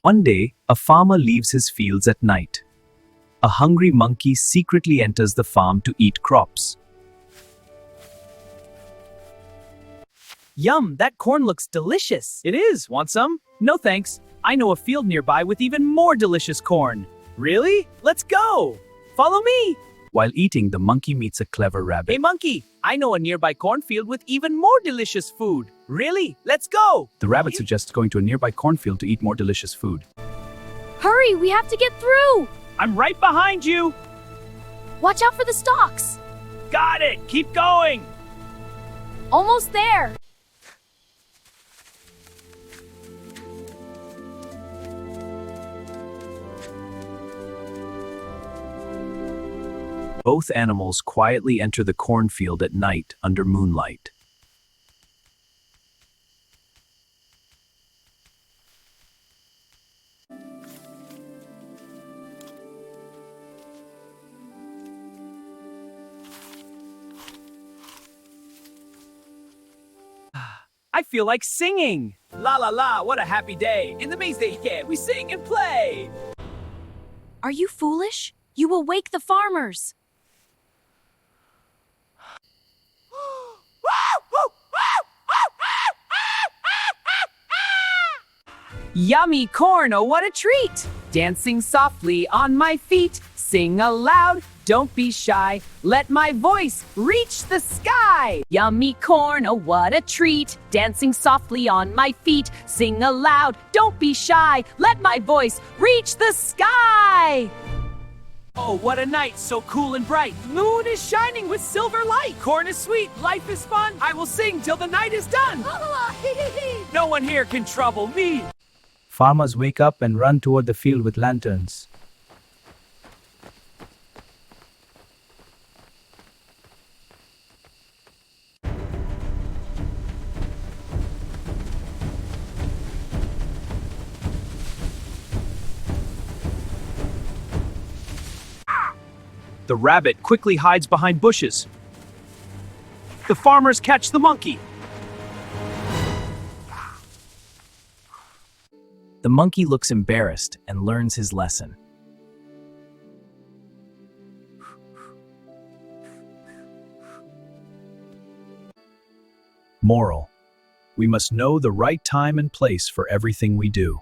One day, a farmer leaves his fields at night. A hungry monkey secretly enters the farm to eat crops. Yum, that corn looks delicious. It is. Want some? No thanks. I know a field nearby with even more delicious corn. Really? Let's go. Follow me. While eating, the monkey meets a clever rabbit. Hey monkey, I know a nearby cornfield with even more delicious food. Really? Let's go. The rabbit suggests going to a nearby cornfield to eat more delicious food. Hurry, we have to get through! I'm right behind you. Watch out for the stalks! Got it. Keep going. Almost there! Both animals quietly enter the cornfield at night under moonlight. I feel like singing. La la la, what a happy day. In the maze they get, we sing and play. Are you foolish? You will wake the farmers! Yummy corn, oh what a treat! Dancing softly on my feet, sing aloud, don't be shy, let my voice reach the sky! Yummy corn, oh what a treat! Dancing softly on my feet, sing aloud, don't be shy, let my voice reach the sky! Oh, what a night, so cool and bright. Moon is shining with silver light. Corn is sweet, life is fun. I will sing till the night is done. No one here can trouble me. Farmers wake up and run toward the field with lanterns. The rabbit quickly hides behind bushes. The farmers catch the monkey. The monkey looks embarrassed and learns his lesson. Moral: we must know the right time and place for everything we do.